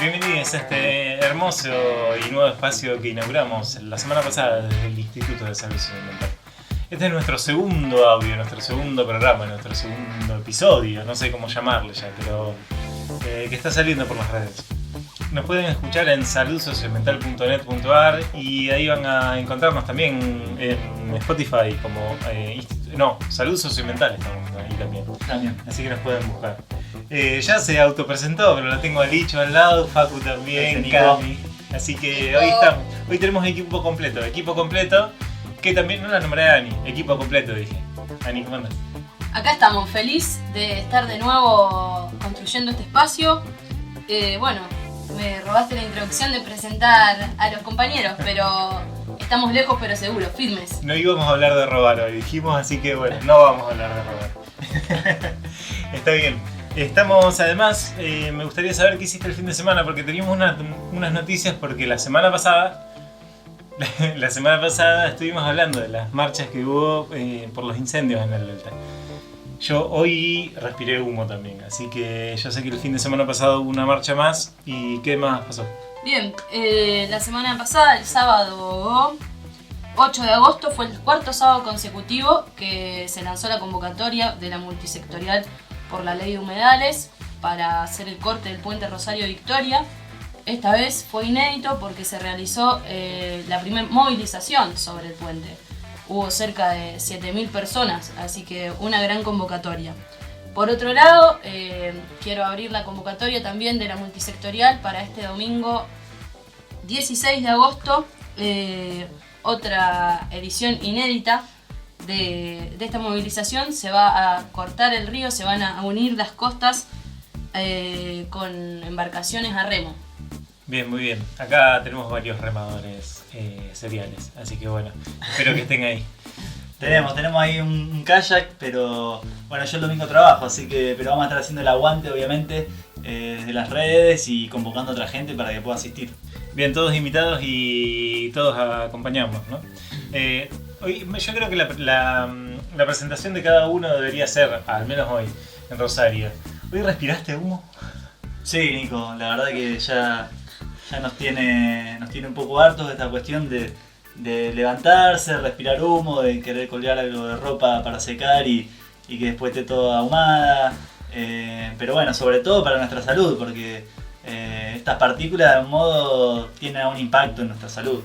Bienvenidos a este hermoso y nuevo espacio que inauguramos la semana pasada desde el Instituto de Salud Mental. Este es nuestro segundo audio, nuestro segundo programa, nuestro segundo episodio, no sé cómo llamarle ya, pero que está saliendo por las redes. Nos pueden escuchar en saludsociomental.net.ar y ahí van a encontrarnos también en Spotify como Salud Sociomental estamos ahí también. Así que nos pueden buscar. Ya se autopresentó, pero lo tengo a Licho al lado, Facu también, Cami. Así que hoy tenemos equipo completo, que también no la nombré a Ani, equipo completo dije. Ani, ¿cómo andas? Acá estamos, feliz de estar de nuevo construyendo este espacio. Me robaste la introducción de presentar a los compañeros, pero estamos lejos pero seguros, firmes. No íbamos a hablar de robar hoy, dijimos, así que bueno, no vamos a hablar de robar. Está bien. Estamos, además, me gustaría saber qué hiciste el fin de semana, porque teníamos unas noticias, porque la semana pasada estuvimos hablando de las marchas que hubo por los incendios en el Delta. Yo hoy respiré humo también, así que yo sé que el fin de semana pasado hubo una marcha más. ¿Y qué más pasó? Bien, la semana pasada, el sábado 8 de agosto, fue el cuarto sábado consecutivo que se lanzó la convocatoria de la multisectorial por la ley de humedales para hacer el corte del puente Rosario Victoria. Esta vez fue inédito porque se realizó la primera movilización sobre el puente. Hubo cerca de 7.000 personas, así que una gran convocatoria. Por otro lado, quiero abrir la convocatoria también de la multisectorial para este domingo 16 de agosto, otra edición inédita de esta movilización. Se va a cortar el río, se van a unir las costas con embarcaciones a remo. Bien, muy bien. Acá tenemos varios remadores seriales, así que bueno, espero que estén ahí. Tenemos ahí un kayak, pero bueno, yo el domingo trabajo, así que pero vamos a estar haciendo el aguante, obviamente, desde las redes y convocando a otra gente para que pueda asistir. Bien, todos invitados y todos acompañamos, ¿no? Hoy, yo creo que la presentación de cada uno debería ser, al menos hoy, en Rosario. ¿Hoy respiraste humo? Sí, Nico, la verdad que ya nos tiene un poco hartos de esta cuestión de levantarse, respirar humo, de querer colgar algo de ropa para secar y que después esté toda ahumada. Pero bueno, sobre todo para nuestra salud, porque estas partículas de algún modo tienen un impacto en nuestra salud.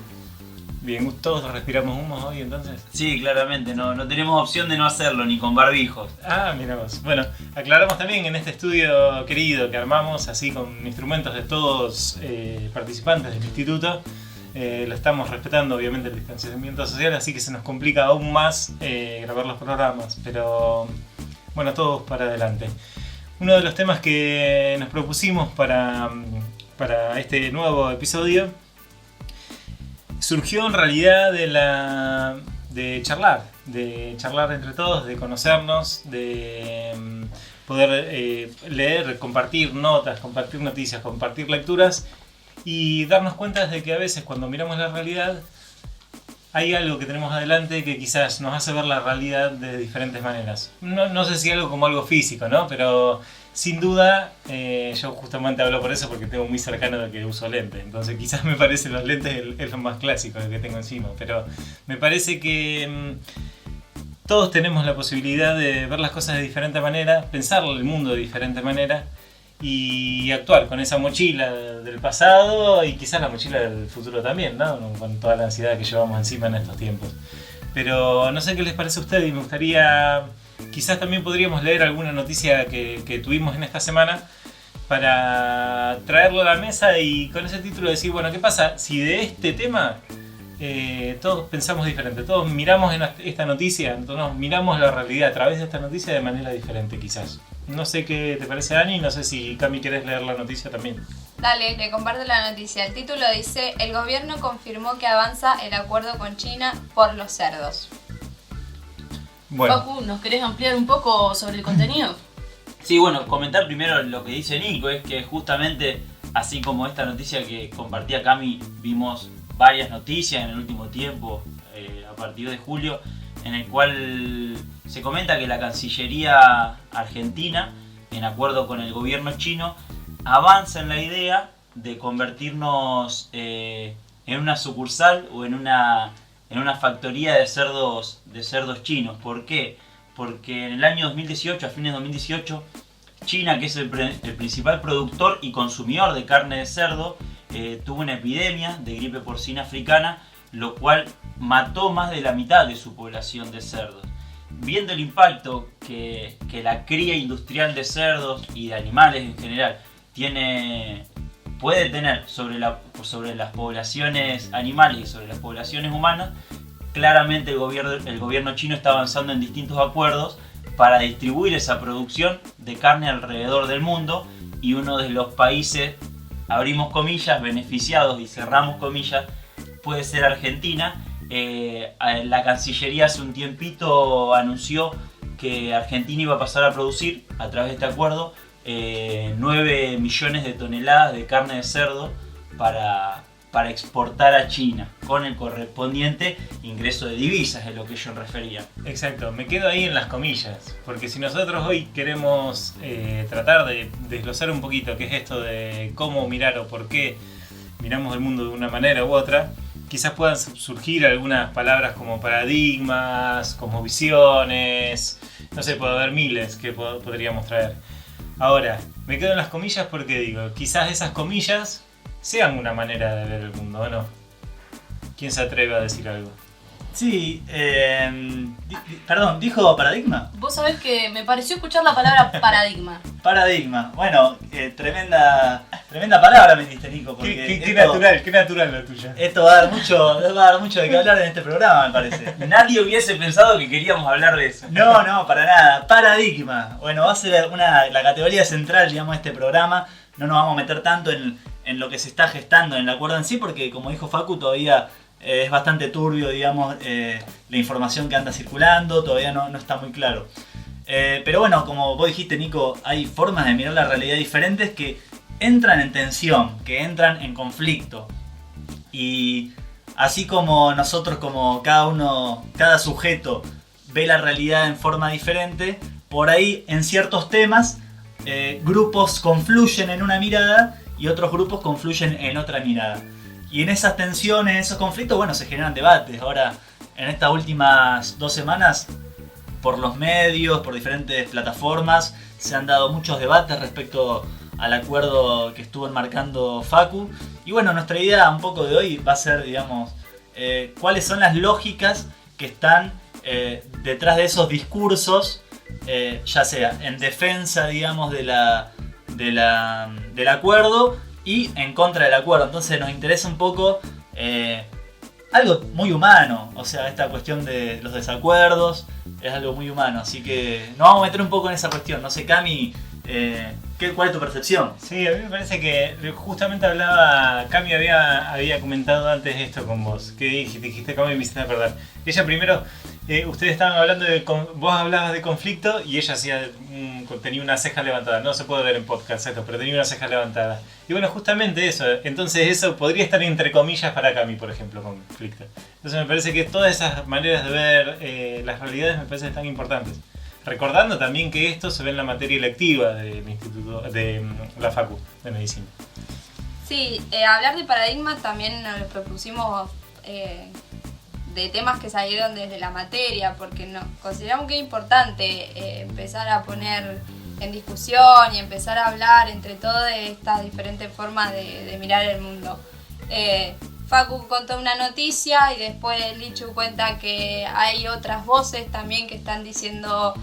Bien, ¿todos respiramos humo hoy entonces? Sí, claramente, no tenemos opción de no hacerlo, ni con barbijos. Ah, mira vos. Bueno, aclaramos también en este estudio querido que armamos así con instrumentos de todos participantes del instituto. Lo estamos respetando obviamente el distanciamiento social, así que se nos complica aún más grabar los programas, pero bueno, todos para adelante. Uno de los temas que nos propusimos para este nuevo episodio surgió en realidad de charlar entre todos, de conocernos, de poder leer, compartir notas, compartir noticias, compartir lecturas y darnos cuenta de que a veces cuando miramos la realidad hay algo que tenemos adelante que quizás nos hace ver la realidad de diferentes maneras. No sé si algo como algo físico, ¿no? Pero sin duda, yo justamente hablo por eso porque tengo muy cercano de que uso lentes. Entonces quizás me parece los lentes es lo más clásico que tengo encima. Pero me parece que todos tenemos la posibilidad de ver las cosas de diferente manera, pensar el mundo de diferente manera y actuar con esa mochila del pasado y quizás la mochila del futuro también, ¿no? Con toda la ansiedad que llevamos encima en estos tiempos. Pero no sé qué les parece a ustedes y me gustaría... Quizás también podríamos leer alguna noticia que tuvimos en esta semana para traerlo a la mesa y con ese título decir, bueno, ¿qué pasa si de este tema todos pensamos diferente? Todos miramos en esta noticia, todos miramos la realidad a través de esta noticia de manera diferente quizás. No sé qué te parece, Ani, no sé si Cami querés leer la noticia también. Dale, le comparto la noticia. El título dice: el gobierno confirmó que avanza el acuerdo con China por los cerdos. Bueno. Facu, ¿nos querés ampliar un poco sobre el contenido? Sí, bueno, comentar primero lo que dice Nico, es que justamente así como esta noticia que compartía Cami, vimos varias noticias en el último tiempo, a partir de julio, en el cual se comenta que la Cancillería argentina, en acuerdo con el gobierno chino, avanza en la idea de convertirnos en una sucursal o en una factoría de cerdos chinos. ¿Por qué? Porque en el año 2018, a fines de 2018, China, que es el principal productor y consumidor de carne de cerdo, tuvo una epidemia de gripe porcina africana, lo cual mató más de la mitad de su población de cerdos. Viendo el impacto que la cría industrial de cerdos y de animales en general puede tener sobre las poblaciones animales y sobre las poblaciones humanas, claramente el gobierno chino está avanzando en distintos acuerdos para distribuir esa producción de carne alrededor del mundo, y uno de los países, abrimos comillas, beneficiados y cerramos comillas, puede ser Argentina. La Cancillería hace un tiempito anunció que Argentina iba a pasar a producir, a través de este acuerdo, 9 millones de toneladas de carne de cerdo para exportar a China, con el correspondiente ingreso de divisas, es lo que yo refería. Exacto, me quedo ahí en las comillas, porque si nosotros hoy queremos tratar de desglosar un poquito qué es esto de cómo mirar o por qué miramos el mundo de una manera u otra, quizás puedan surgir algunas palabras como paradigmas, como visiones, no sé, puede haber miles que podríamos traer. Ahora, me quedo en las comillas porque digo, quizás esas comillas sean una manera de ver el mundo, ¿o no? ¿Quién se atreve a decir algo? Sí, perdón, ¿dijo paradigma? Vos sabés que me pareció escuchar la palabra paradigma. Paradigma, bueno, tremenda palabra me diste, Nico. Porque Qué natural lo tuyo. Esto va a dar mucho de qué hablar en este programa, me parece. Nadie hubiese pensado que queríamos hablar de eso. No, para nada. Paradigma. Bueno, va a ser la categoría central, digamos, de este programa. No nos vamos a meter tanto en lo que se está gestando en el acuerdo en sí, porque como dijo Facu, todavía es bastante turbio, digamos, la información que anda circulando, todavía no está muy claro. Pero bueno, como vos dijiste, Nico, hay formas de mirar la realidad diferentes que entran en tensión, que entran en conflicto. Y así como nosotros, como cada sujeto ve la realidad en forma diferente, por ahí en ciertos temas grupos confluyen en una mirada y otros grupos confluyen en otra mirada. Y en esas tensiones, en esos conflictos, bueno, se generan debates. Ahora, en estas últimas 2 semanas, por los medios, por diferentes plataformas, se han dado muchos debates respecto al acuerdo que estuvo enmarcando Facu. Y bueno, nuestra idea un poco de hoy va a ser, digamos, cuáles son las lógicas que están detrás de esos discursos, ya sea en defensa, digamos, del acuerdo y en contra del acuerdo. Entonces nos interesa un poco algo muy humano, o sea, esta cuestión de los desacuerdos es algo muy humano, así que nos vamos a meter un poco en esa cuestión. No sé, Cami, ¿cuál es tu percepción? Sí, a mí me parece que justamente Cami había comentado antes esto con vos, que dijiste Cami, me hiciste acordar. Ella primero, ustedes estaban hablando vos hablabas de conflicto y ella tenía una ceja levantada. No se puede ver en podcast esto, pero tenía una ceja levantada. Y bueno, justamente eso. Entonces eso podría estar entre comillas para Cami, por ejemplo, conflicto. Entonces me parece que todas esas maneras de ver las realidades me parecen tan importantes. Recordando también que esto se ve en la materia electiva del instituto, de la Facu de Medicina. Sí, hablar de paradigma también nos lo propusimos de temas que salieron desde la materia, porque consideramos que es importante empezar a poner en discusión y empezar a hablar entre todas estas diferentes formas de mirar el mundo. Facu contó una noticia y después Lichu cuenta que hay otras voces también que están diciendo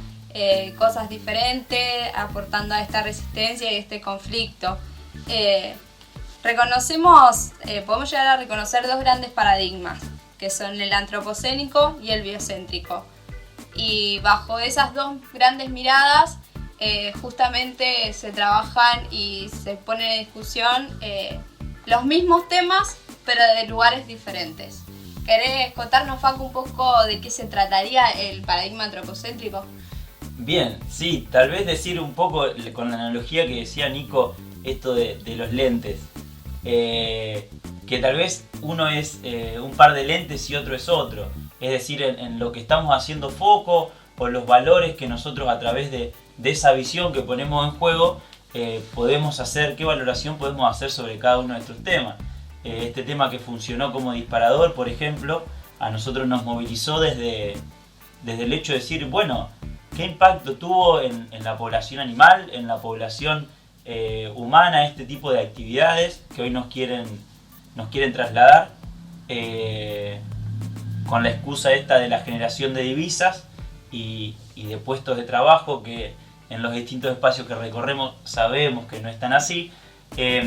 cosas diferentes, aportando a esta resistencia y este conflicto. Podemos llegar a reconocer 2 grandes paradigmas, que son el antropocénico y el biocéntrico. Y bajo esas 2 grandes miradas, justamente se trabajan y se ponen en discusión los mismos temas, pero de lugares diferentes. ¿Querés contarnos, Facu, un poco de qué se trataría el paradigma antropocéntrico? Bien, sí, tal vez decir un poco con la analogía que decía Nico, esto de los lentes. Que tal vez uno es un par de lentes y otro es otro. Es decir, en lo que estamos haciendo foco o los valores que nosotros a través de esa visión que ponemos en juego podemos hacer, qué valoración podemos hacer sobre cada uno de estos temas. Este tema que funcionó como disparador, por ejemplo, a nosotros nos movilizó desde el hecho de decir, bueno, ¿qué impacto tuvo en la población animal, en la población humana, este tipo de actividades que hoy nos quieren trasladar con la excusa esta de la generación de divisas y de puestos de trabajo que en los distintos espacios que recorremos sabemos que no están así? ¿Qué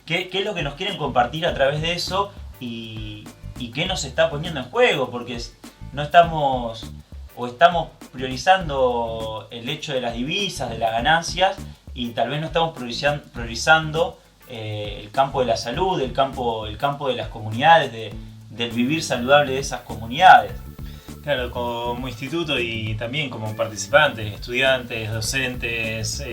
es lo que nos quieren compartir a través de eso y qué nos está poniendo en juego? Porque no estamos priorizando el hecho de las divisas, de las ganancias, y tal vez no estamos priorizando el campo de la salud, el campo de las comunidades, del vivir saludable de esas comunidades. Claro, como instituto y también como participantes, estudiantes, docentes,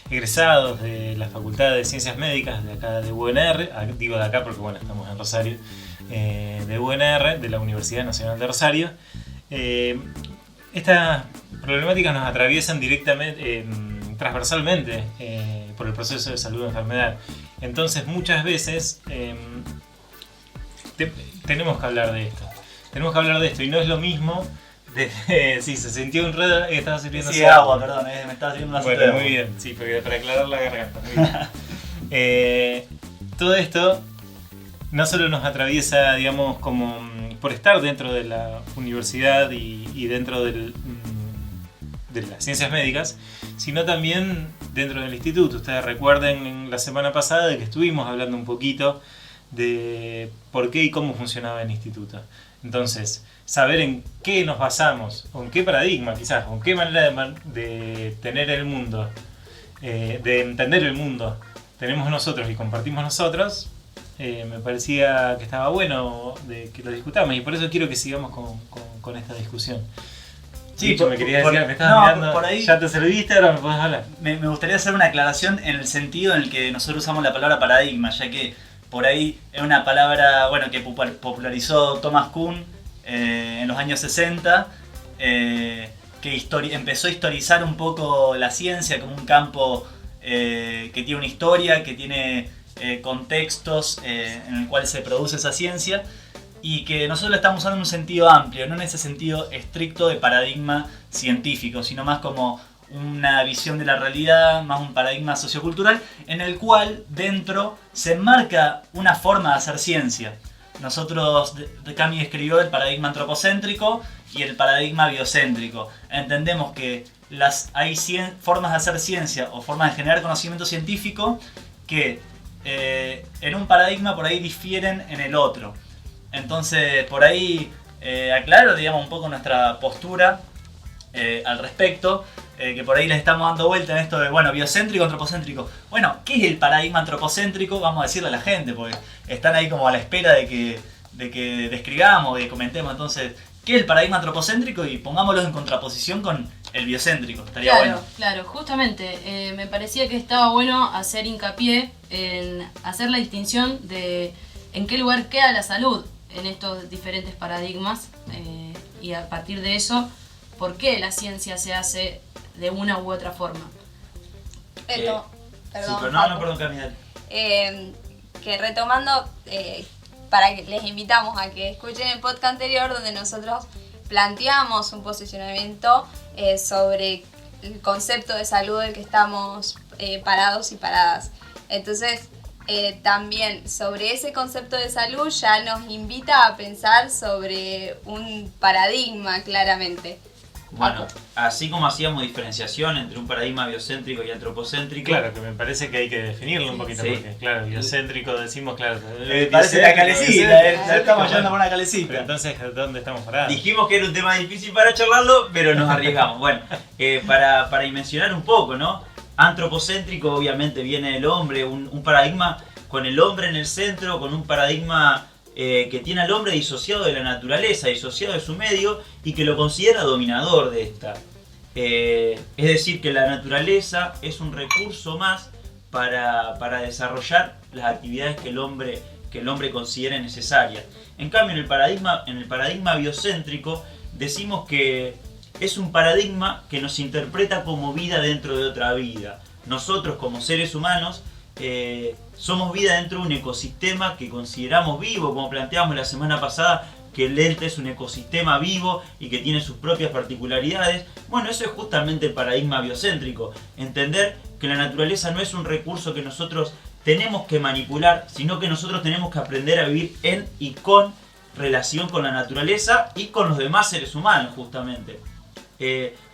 egresados de la Facultad de Ciencias Médicas de acá de UNR, digo de acá porque bueno, estamos en Rosario, de UNR, de la Universidad Nacional de Rosario. Estas problemáticas nos atraviesan directamente, transversalmente, por el proceso de salud o enfermedad. Entonces muchas veces tenemos que hablar de esto. Tenemos que hablar de esto y no es lo mismo. Sí, se sintió un ruido que estaba sirviendo. Sí, agua, perdón, me estaba sirviendo una Bueno, muy bien, sí, para aclarar la garganta. Muy bien. Todo esto no solo nos atraviesa, digamos, como por estar dentro de la universidad y dentro de las ciencias médicas, sino también dentro del instituto. Ustedes recuerden en la semana pasada de que estuvimos hablando un poquito de por qué y cómo funcionaba el instituto. Entonces, saber en qué nos basamos, o en qué paradigma quizás, o en qué manera de tener el mundo, de entender el mundo tenemos nosotros y compartimos nosotros, me parecía que estaba bueno de que lo discutamos y por eso quiero que sigamos con esta discusión. Sí, me querías decir, me estabas mirando, por ahí, ya te serviste, ahora me podés hablar. Me gustaría hacer una aclaración en el sentido en el que nosotros usamos la palabra paradigma, ya que por ahí es una palabra que popularizó Thomas Kuhn en los años 60, que empezó a historizar un poco la ciencia como un campo que tiene una historia, que tiene contextos en el cual se produce esa ciencia, y que nosotros la estamos usando en un sentido amplio, no en ese sentido estricto de paradigma científico, sino más como una visión de la realidad, más un paradigma sociocultural, en el cual dentro se enmarca una forma de hacer ciencia. Nosotros, Cami escribió el paradigma antropocéntrico y el paradigma biocéntrico. Entendemos que hay formas de hacer ciencia o formas de generar conocimiento científico que en un paradigma por ahí difieren en el otro. Entonces, por ahí aclaro, digamos, un poco nuestra postura al respecto, que por ahí les estamos dando vuelta en esto de, biocéntrico, antropocéntrico. Bueno, ¿qué es el paradigma antropocéntrico? Vamos a decirle a la gente, porque están ahí como a la espera de que describamos, de que comentemos. Entonces, ¿qué es el paradigma antropocéntrico? Y pongámoslo en contraposición con el biocéntrico. Estaría bueno. Claro, justamente me parecía que estaba bueno hacer hincapié en hacer la distinción de en qué lugar queda la salud en estos diferentes paradigmas y a partir de eso, por qué la ciencia se hace de una u otra forma. Perdón, Camila. Que retomando, para que les invitamos a que escuchen el podcast anterior donde nosotros planteamos un posicionamiento sobre el concepto de salud del que estamos parados y paradas. Entonces, también sobre ese concepto de salud ya nos invita a pensar sobre un paradigma claramente. Bueno, así como hacíamos diferenciación entre un paradigma biocéntrico y antropocéntrico. Claro, que me parece que hay que definirlo un poquito, porque claro, biocéntrico decimos, claro. Parece la calecita, estamos yendo por una calecita. Pero entonces, ¿dónde estamos parados? Dijimos que era un tema difícil para charlarlo, pero nos arriesgamos. Bueno, para dimensionar un poco, ¿no? Antropocéntrico obviamente viene del hombre, un paradigma con el hombre en el centro, con un paradigma que tiene al hombre disociado de la naturaleza, disociado de su medio y que lo considera dominador de esta. Es decir, que la naturaleza es un recurso más para desarrollar las actividades que el hombre considere necesarias. En cambio, en el paradigma biocéntrico decimos que es un paradigma que nos interpreta como vida dentro de otra vida. Nosotros como seres humanos somos vida dentro de un ecosistema que consideramos vivo, como planteamos la semana pasada, que el lente es un ecosistema vivo y que tiene sus propias particularidades. Bueno, eso es justamente el paradigma biocéntrico. Entender que la naturaleza no es un recurso que nosotros tenemos que manipular, sino que nosotros tenemos que aprender a vivir en y con relación con la naturaleza y con los demás seres humanos, justamente.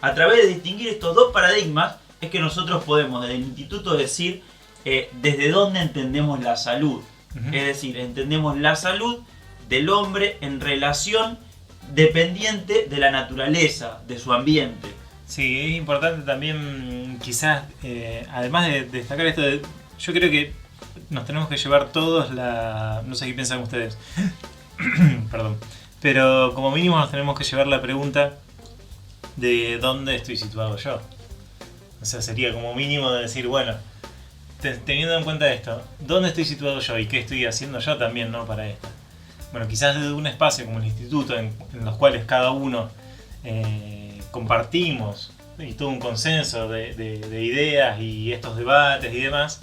A través de distinguir estos dos paradigmas es que nosotros podemos desde el instituto decir desde dónde entendemos la salud. Es decir, entendemos la salud del hombre en relación dependiente de la naturaleza, de su ambiente. Sí, es importante también, quizás, además de destacar esto, yo creo que nos tenemos que llevar todos no sé qué piensan ustedes, perdón, pero como mínimo nos tenemos que llevar la pregunta de dónde estoy situado yo. O sea, sería como mínimo de decir, bueno, teniendo en cuenta esto, ¿dónde estoy situado yo y qué estoy haciendo yo también, no, para esto? Bueno, quizás desde un espacio como el instituto, en los cuales cada uno compartimos y todo un consenso de ideas y estos debates y demás,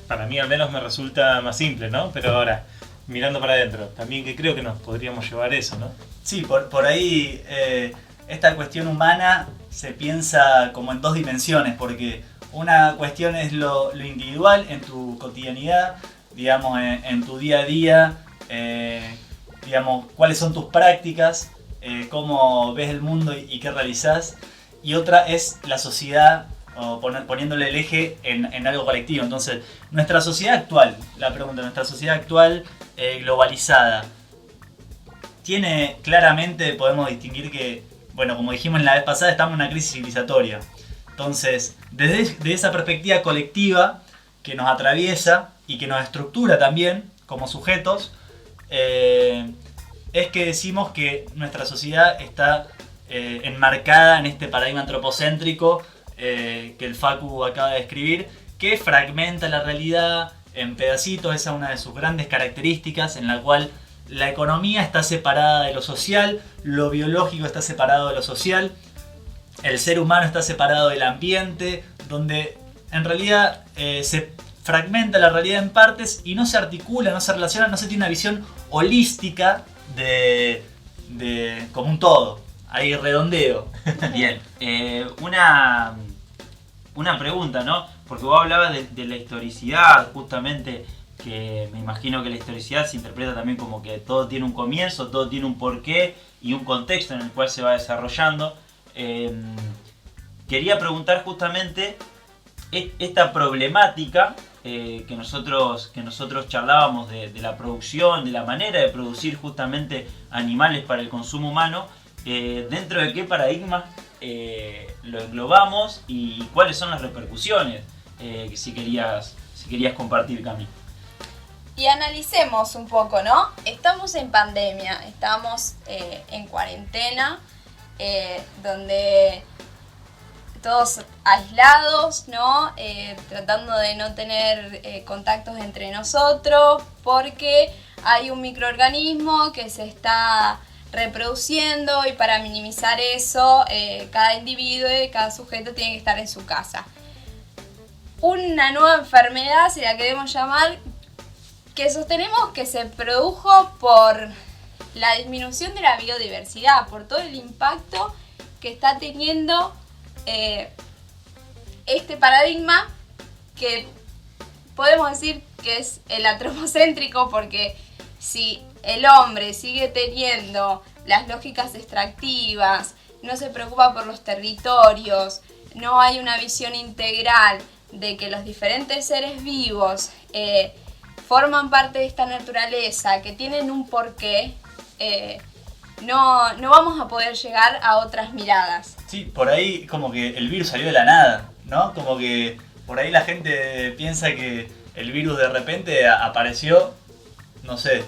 para mí al menos me resulta más simple, ¿no? Pero ahora, mirando para adentro, también que creo que nos podríamos llevar eso, ¿no? Sí, por ahí esta cuestión humana se piensa como en dos dimensiones, porque una cuestión es lo individual en tu cotidianidad, digamos, en tu día a día, digamos, cuáles son tus prácticas, cómo ves el mundo y qué realizás. Y otra es la sociedad, o poniéndole el eje en algo colectivo. Entonces, nuestra sociedad actual, nuestra sociedad actual globalizada, tiene claramente, podemos distinguir que, bueno, como dijimos la vez pasada, estamos en una crisis civilizatoria. Entonces, desde esa perspectiva colectiva que nos atraviesa y que nos estructura también como sujetos, es que decimos que nuestra sociedad está enmarcada en este paradigma antropocéntrico que el Facu acaba de describir, que fragmenta la realidad en pedacitos. Esa es una de sus grandes características, en la cual la economía está separada de lo social, lo biológico está separado de lo social, el ser humano está separado del ambiente, donde en realidad se fragmenta la realidad en partes y no se articula, no se relaciona, no se tiene una visión holística de como un todo. Ahí redondeo. Bien, una pregunta, ¿no? Porque vos hablabas de la historicidad, justamente, que me imagino que la historicidad se interpreta también como que todo tiene un comienzo, todo tiene un porqué y un contexto en el cual se va desarrollando. Quería preguntar justamente esta problemática que nosotros charlábamos de la producción, de la manera de producir justamente animales para el consumo humano, dentro de qué paradigma lo englobamos y cuáles son las repercusiones, si querías compartir, Cami. Y analicemos un poco, ¿no? Estamos en pandemia, estamos en cuarentena, donde todos aislados, ¿no? Tratando de no tener contactos entre nosotros, porque hay un microorganismo que se está reproduciendo, y para minimizar eso, cada individuo y cada sujeto tiene que estar en su casa. Una nueva enfermedad, si la queremos llamar, que sostenemos que se produjo por la disminución de la biodiversidad, por todo el impacto que está teniendo este paradigma, que podemos decir que es el antropocéntrico, porque si el hombre sigue teniendo las lógicas extractivas, no se preocupa por los territorios, no hay una visión integral de que los diferentes seres vivos forman parte de esta naturaleza, que tienen un porqué, no vamos a poder llegar a otras miradas. Sí, por ahí como que el virus salió de la nada, ¿no? Como que por ahí la gente piensa que el virus de repente apareció, no sé,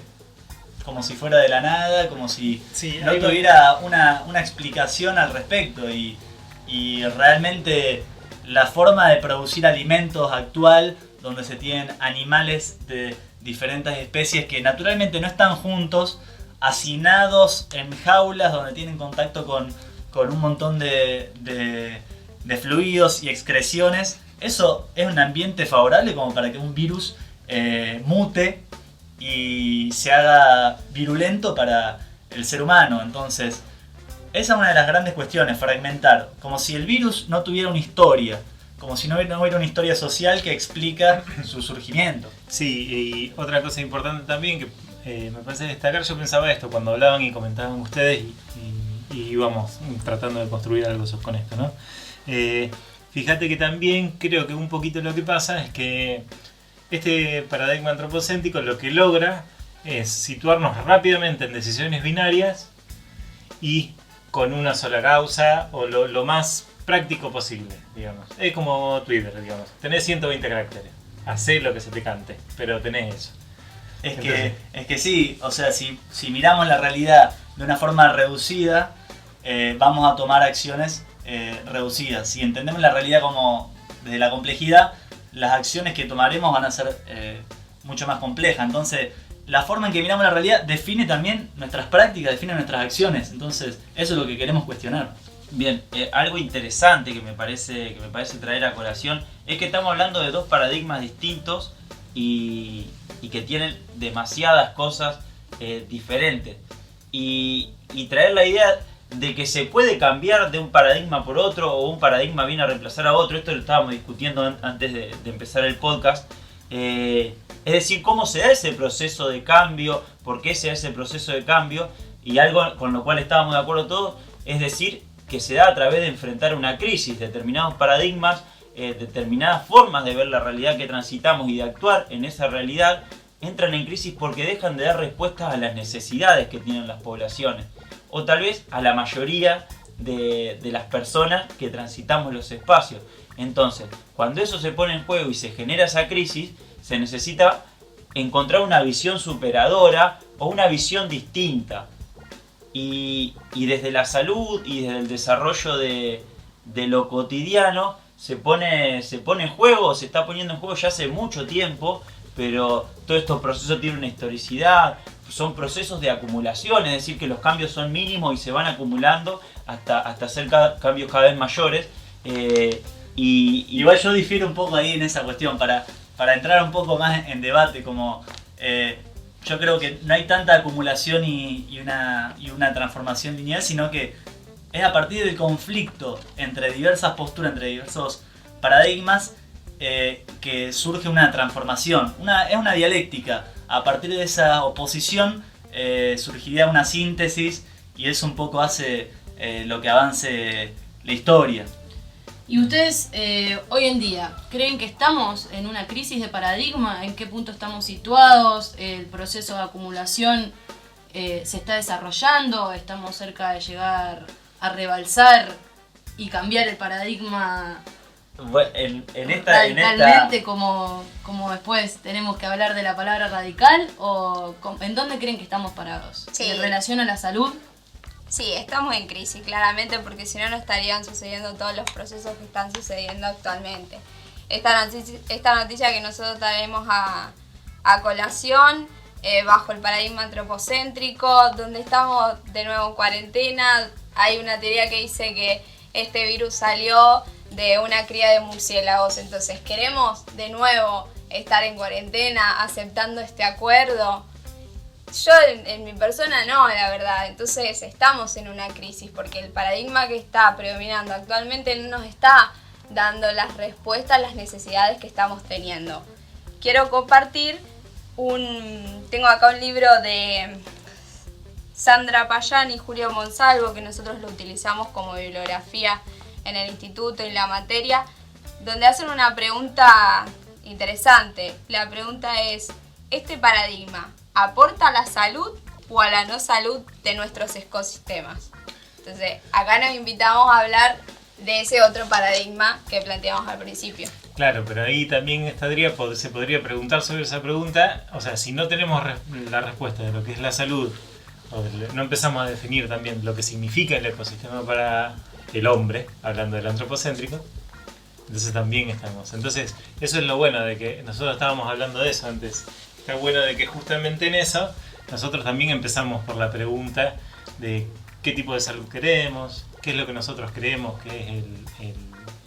como si fuera de la nada, como si no tuviera una explicación al respecto. Y realmente la forma de producir alimentos actual, donde se tienen animales de diferentes especies que naturalmente no están juntos, hacinados en jaulas donde tienen contacto con un montón de fluidos y excreciones. Eso es un ambiente favorable como para que un virus mute y se haga virulento para el ser humano. Entonces, esa es una de las grandes cuestiones, fragmentar, como si el virus no tuviera una historia, como si no hubiera una historia social que explica su surgimiento. Sí, y otra cosa importante también que me parece destacar, yo pensaba esto cuando hablaban y comentaban ustedes y íbamos tratando de construir algo con esto, ¿no? Fíjate que también creo que un poquito lo que pasa es que este paradigma antropocéntrico lo que logra es situarnos rápidamente en decisiones binarias y con una sola causa o lo más práctico posible, digamos. Es como Twitter, digamos. Tenés 120 caracteres. Hacé lo que se te cante, pero tenés eso. Es que sí, o sea, si miramos la realidad de una forma reducida, vamos a tomar acciones reducidas. Si entendemos la realidad como desde la complejidad, las acciones que tomaremos van a ser mucho más complejas. Entonces, la forma en que miramos la realidad define también nuestras prácticas, define nuestras acciones. Entonces, eso es lo que queremos cuestionar. Bien, algo interesante que me parece traer a colación es que estamos hablando de dos paradigmas distintos y que tienen demasiadas cosas diferentes. Y traer la idea de que se puede cambiar de un paradigma por otro o un paradigma viene a reemplazar a otro, esto lo estábamos discutiendo antes de empezar el podcast. Es decir, cómo se da ese proceso de cambio, por qué se da ese proceso de cambio, y algo con lo cual estábamos de acuerdo todos, es decir, que se da a través de enfrentar una crisis, determinados paradigmas, determinadas formas de ver la realidad que transitamos y de actuar en esa realidad, entran en crisis porque dejan de dar respuestas a las necesidades que tienen las poblaciones, o tal vez a la mayoría de las personas que transitamos los espacios. Entonces, cuando eso se pone en juego y se genera esa crisis, se necesita encontrar una visión superadora o una visión distinta. Y desde la salud y desde el desarrollo de lo cotidiano se pone en juego, se está poniendo en juego ya hace mucho tiempo, pero todos estos procesos tienen una historicidad, son procesos de acumulación, es decir, que los cambios son mínimos y se van acumulando hasta hacer cambios cada vez mayores. Igual yo difiero un poco ahí en esa cuestión, para entrar un poco más en debate, como yo creo que no hay tanta acumulación y una transformación lineal, sino que es a partir del conflicto entre diversas posturas, entre diversos paradigmas, que surge una transformación. Es una dialéctica. A partir de esa oposición surgiría una síntesis y eso un poco hace lo que avance la historia. ¿Y ustedes hoy en día creen que estamos en una crisis de paradigma? ¿En qué punto estamos situados? ¿El proceso de acumulación se está desarrollando? ¿Estamos cerca de llegar a rebalsar y cambiar el paradigma bueno, radicalmente como después tenemos que hablar de la palabra radical? ¿O en dónde creen que estamos parados? Sí. ¿En relación a la salud? Sí, estamos en crisis, claramente, porque si no, no estarían sucediendo todos los procesos que están sucediendo actualmente. Esta noticia que nosotros traemos a colación, bajo el paradigma antropocéntrico, donde estamos de nuevo en cuarentena, hay una teoría que dice que este virus salió de una cría de murciélagos, entonces queremos de nuevo estar en cuarentena, aceptando este acuerdo. Yo en mi persona no, la verdad. Entonces estamos en una crisis porque el paradigma que está predominando actualmente no nos está dando las respuestas a las necesidades que estamos teniendo. Quiero compartir tengo acá un libro de Sandra Payán y Julio Monsalvo, que nosotros lo utilizamos como bibliografía en el instituto y la materia, donde hacen una pregunta interesante. La pregunta es, ¿este paradigma aporta a la salud o a la no salud de nuestros ecosistemas? Entonces, acá nos invitamos a hablar de ese otro paradigma que planteamos al principio. Claro, pero ahí también se podría preguntar sobre esa pregunta, o sea, si no tenemos la respuesta de lo que es la salud, no empezamos a definir también lo que significa el ecosistema para el hombre, hablando del antropocéntrico, entonces también estamos. Entonces, eso es lo bueno de que nosotros estábamos hablando de eso antes. Está bueno de que justamente en eso nosotros también empezamos por la pregunta de qué tipo de salud queremos, qué es lo que nosotros creemos que es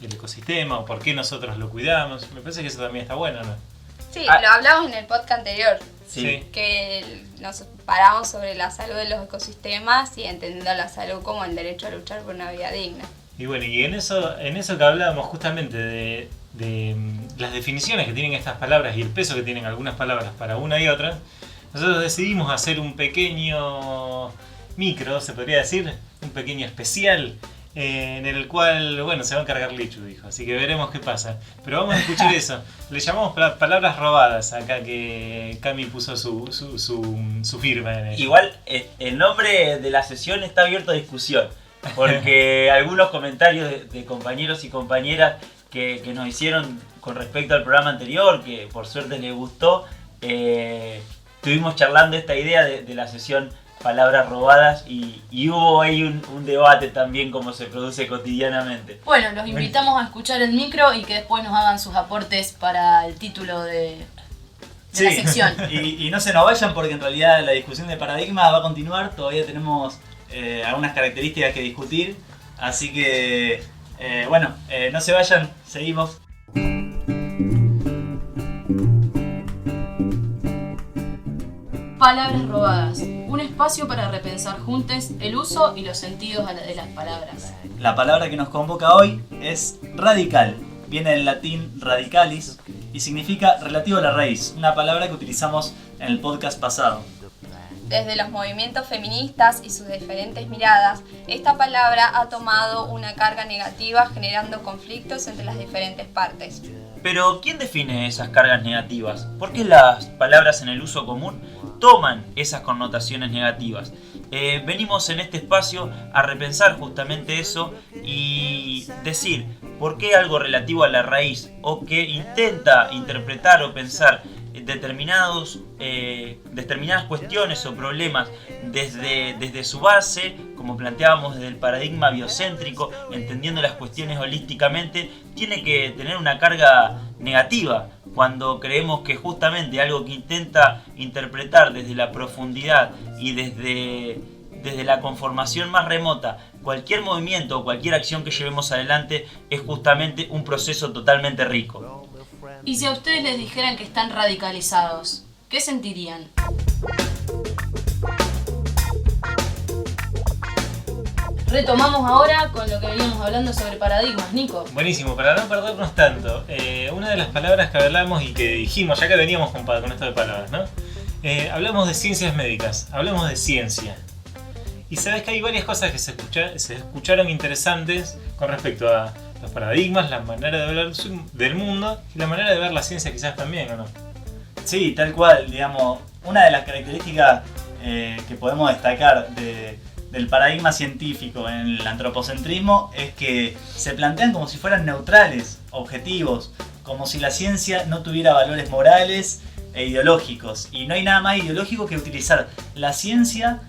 el ecosistema o por qué nosotros lo cuidamos. Me parece que eso también está bueno, ¿no? Sí, lo hablamos en el podcast anterior, Sí. que nos paramos sobre la salud de los ecosistemas y entendiendo la salud como el derecho a luchar por una vida digna. Y bueno, y en eso que hablábamos justamente de las definiciones que tienen estas palabras y el peso que tienen algunas palabras para una y otra, nosotros decidimos hacer un pequeño micro, se podría decir, un pequeño especial en el cual, bueno, se va a encargar Lichu, dijo, así que veremos qué pasa. Pero vamos a escuchar eso. Le llamamos palabras robadas acá, que Cami puso su firma en ello. Igual el nombre de la sesión está abierto a discusión, porque algunos comentarios de compañeros y compañeras que nos hicieron con respecto al programa anterior, que por suerte les gustó, estuvimos charlando esta idea de la sesión palabras robadas y hubo ahí un debate también como se produce cotidianamente. Bueno, los invitamos a escuchar el micro y que después nos hagan sus aportes para el título de la sección. Y no se nos vayan porque en realidad la discusión de paradigmas va a continuar, todavía tenemos algunas características que discutir, así que no se vayan, seguimos. Palabras robadas. Un espacio para repensar juntos el uso y los sentidos de las palabras. La palabra que nos convoca hoy es radical. Viene del latín radicalis y significa relativo a la raíz, una palabra que utilizamos en el podcast pasado. Desde los movimientos feministas y sus diferentes miradas, esta palabra ha tomado una carga negativa generando conflictos entre las diferentes partes. Pero, ¿quién define esas cargas negativas? ¿Por qué las palabras en el uso común toman esas connotaciones negativas? Venimos en este espacio a repensar justamente eso y decir por qué algo relativo a la raíz o que intenta interpretar o pensar determinadas cuestiones o problemas desde su base, como planteábamos desde el paradigma biocéntrico, entendiendo las cuestiones holísticamente, tiene que tener una carga negativa cuando creemos que justamente algo que intenta interpretar desde la profundidad y desde la conformación más remota, cualquier movimiento o cualquier acción que llevemos adelante es justamente un proceso totalmente rico. Y si a ustedes les dijeran que están radicalizados, ¿qué sentirían? Retomamos ahora con lo que veníamos hablando sobre paradigmas, Nico. Buenísimo, para no perdernos tanto, una de las palabras que hablamos y que dijimos, ya que veníamos con esto de palabras, ¿no? Hablamos de ciencias médicas, hablamos de ciencia. Y sabes que hay varias cosas que se escucharon interesantes con respecto a los paradigmas, la manera de ver del mundo y la manera de ver la ciencia quizás también, ¿o no? Sí, tal cual, digamos, una de las características que podemos destacar del paradigma científico en el antropocentrismo es que se plantean como si fueran neutrales, objetivos, como si la ciencia no tuviera valores morales e ideológicos. Y no hay nada más ideológico que utilizar la ciencia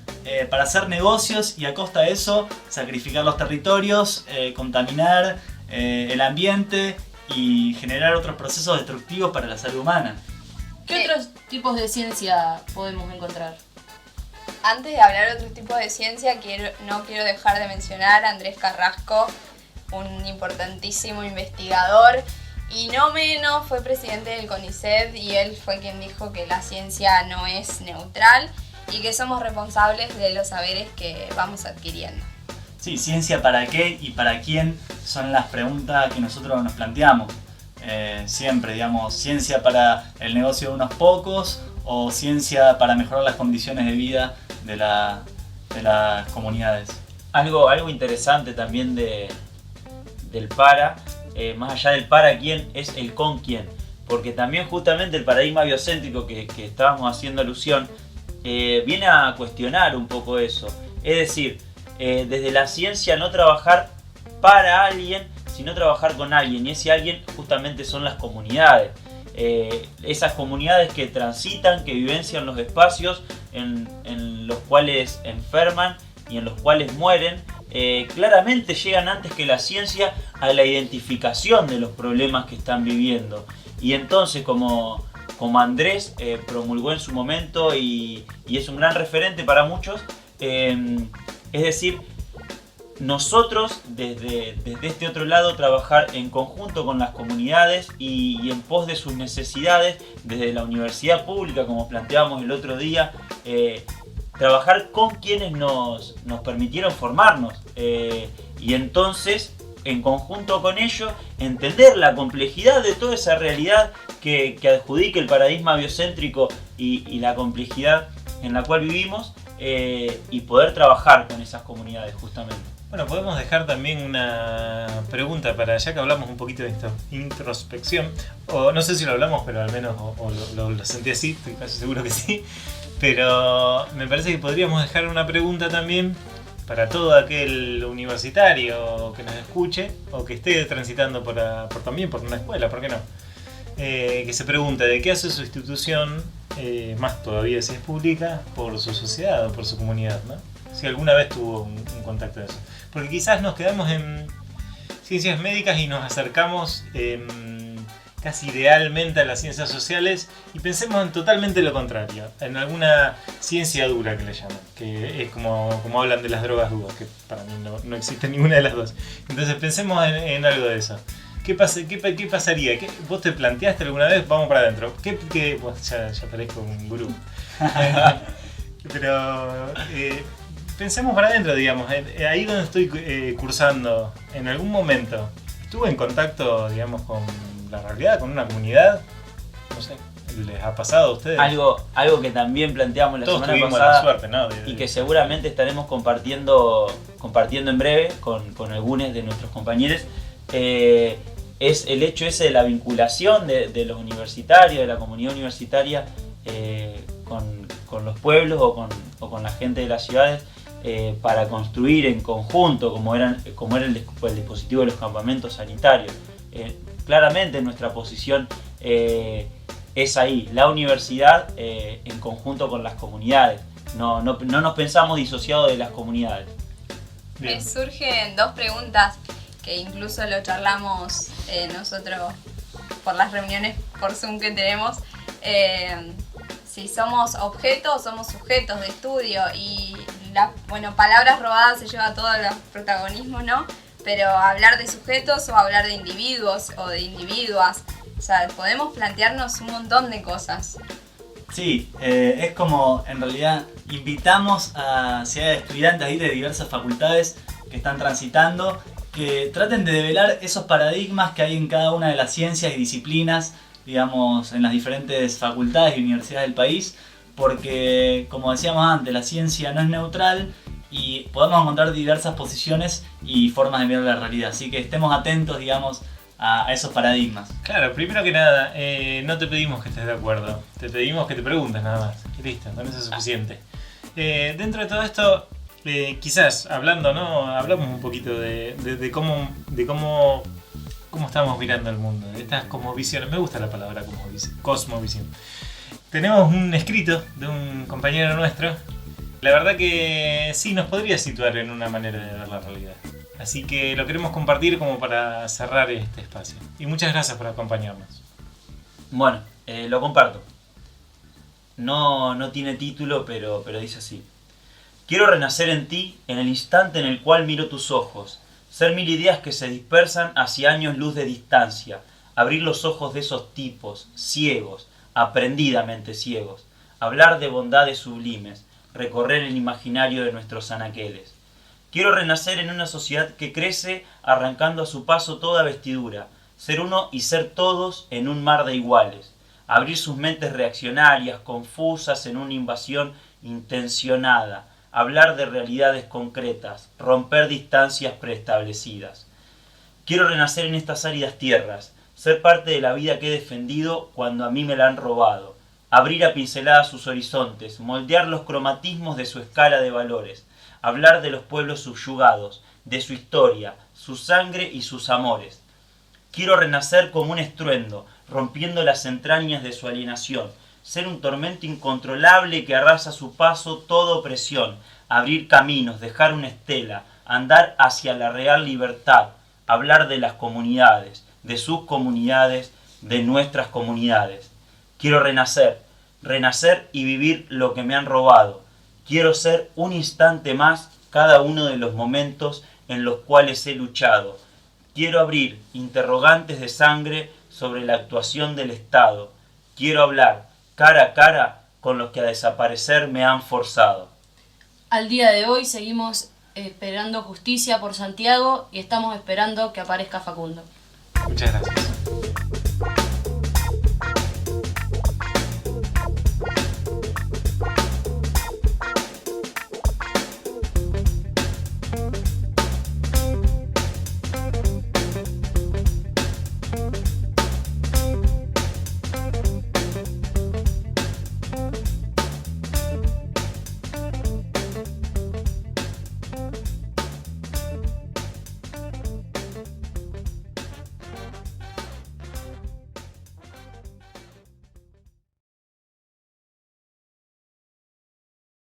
para hacer negocios y a costa de eso sacrificar los territorios, contaminar el ambiente y generar otros procesos destructivos para la salud humana. ¿Qué otros tipos de ciencia podemos encontrar? Antes de hablar de otros tipos de ciencia, no quiero dejar de mencionar a Andrés Carrasco, un importantísimo investigador y no menos fue presidente del CONICET y él fue quien dijo que la ciencia no es neutral y que somos responsables de los saberes que vamos adquiriendo. Sí, ciencia para qué y para quién son las preguntas que nosotros nos planteamos. Siempre, digamos, ciencia para el negocio de unos pocos o ciencia para mejorar las condiciones de vida de las comunidades. Algo interesante también del para, más allá del para quién, es el con quién. Porque también justamente el paradigma biocéntrico que estábamos haciendo alusión viene a cuestionar un poco eso. Es decir, desde la ciencia no trabajar para alguien, sino trabajar con alguien. Y ese alguien justamente son las comunidades. Esas comunidades que transitan, que vivencian los espacios en los cuales enferman y en los cuales mueren, claramente llegan antes que la ciencia a la identificación de los problemas que están viviendo. Y entonces, como como Andrés promulgó en su momento y es un gran referente para muchos. Es decir, nosotros desde este otro lado trabajar en conjunto con las comunidades y en pos de sus necesidades, desde la universidad pública, como planteábamos el otro día, trabajar con quienes nos permitieron formarnos y entonces en conjunto con ellos entender la complejidad de toda esa realidad que adjudica el paradigma biocéntrico y la complejidad en la cual vivimos, y poder trabajar con esas comunidades justamente. Bueno, podemos dejar también una pregunta para, ya que hablamos un poquito de introspección, o no sé si lo hablamos, pero al menos lo sentí así, estoy casi seguro que sí, pero me parece que podríamos dejar una pregunta también para todo aquel universitario que nos escuche o que esté transitando también por una escuela, ¿por qué no? Que se pregunte de qué hace su institución, más todavía si es pública, por su sociedad o por su comunidad, ¿no? Si alguna vez tuvo un contacto de eso. Porque quizás nos quedamos en ciencias médicas y nos acercamos casi idealmente a las ciencias sociales y pensemos en totalmente lo contrario, en alguna ciencia dura que le llaman, que es como hablan de las drogas duras, que para mí no existe ninguna de las dos. Entonces pensemos en algo de eso. ¿Qué pasaría? ¿Vos te planteaste alguna vez? Vamos para adentro. Pues ya parezco un gurú. Pero pensemos para adentro, digamos. Ahí donde estoy cursando, en algún momento, ¿estuve en contacto, digamos, con la realidad, con una comunidad? No sé, ¿les ha pasado a ustedes? Algo que también planteamos la Todos semana tuvimos pasada, la suerte, ¿no? y que seguramente estaremos compartiendo en breve con algunos de nuestros compañeros, es el hecho ese de la vinculación de los universitarios, de la comunidad universitaria con los pueblos o con la gente de las ciudades, para construir en conjunto, como era el dispositivo de los campamentos sanitarios. Claramente nuestra posición es ahí, la universidad en conjunto con las comunidades. No nos pensamos disociados de las comunidades. Me surgen dos preguntas que incluso lo charlamos nosotros por las reuniones por Zoom que tenemos. Si somos objetos o somos sujetos de estudio, y palabras robadas se lleva todo el protagonismo, ¿no? Pero hablar de sujetos o hablar de individuos o de individuas, o sea, podemos plantearnos un montón de cosas. Sí, es como en realidad invitamos a si hay estudiantes ahí de diversas facultades que están transitando, que traten de develar esos paradigmas que hay en cada una de las ciencias y disciplinas, digamos, en las diferentes facultades y universidades del país, porque, como decíamos antes, la ciencia no es neutral y podemos encontrar diversas posiciones y formas de mirar la realidad, así que estemos atentos, digamos, a esos paradigmas. Claro, primero que nada, no te pedimos que estés de acuerdo, te pedimos que te preguntes nada más, y listo, con eso es suficiente. Dentro de todo esto, quizás hablando, ¿no? Hablamos un poquito de cómo estamos mirando el mundo, de estas cosmovisiones. Me gusta la palabra cosmovisión. Tenemos un escrito de un compañero nuestro. La verdad que sí nos podría situar en una manera de ver la realidad. Así que lo queremos compartir como para cerrar este espacio. Y muchas gracias por acompañarnos. Bueno, lo comparto. No tiene título, pero dice así. Quiero renacer en ti en el instante en el cual miro tus ojos, ser mil ideas que se dispersan hacia años luz de distancia, abrir los ojos de esos tipos, ciegos, aprendidamente ciegos, hablar de bondades sublimes, recorrer el imaginario de nuestros anaqueles. Quiero renacer en una sociedad que crece arrancando a su paso toda vestidura, ser uno y ser todos en un mar de iguales, abrir sus mentes reaccionarias, confusas en una invasión intencionada, hablar de realidades concretas, romper distancias preestablecidas. Quiero renacer en estas áridas tierras, ser parte de la vida que he defendido cuando a mí me la han robado, abrir a pinceladas sus horizontes, moldear los cromatismos de su escala de valores, hablar de los pueblos subyugados, de su historia, su sangre y sus amores. Quiero renacer como un estruendo, rompiendo las entrañas de su alienación, ser un tormento incontrolable que arrasa a su paso toda opresión, abrir caminos, dejar una estela, andar hacia la real libertad, hablar de las comunidades, de sus comunidades, de nuestras comunidades. Quiero renacer, renacer y vivir lo que me han robado. Quiero ser un instante más cada uno de los momentos en los cuales he luchado. Quiero abrir interrogantes de sangre sobre la actuación del Estado. Quiero hablar cara a cara con los que a desaparecer me han forzado. Al día de hoy seguimos esperando justicia por Santiago y estamos esperando que aparezca Facundo. Muchas gracias.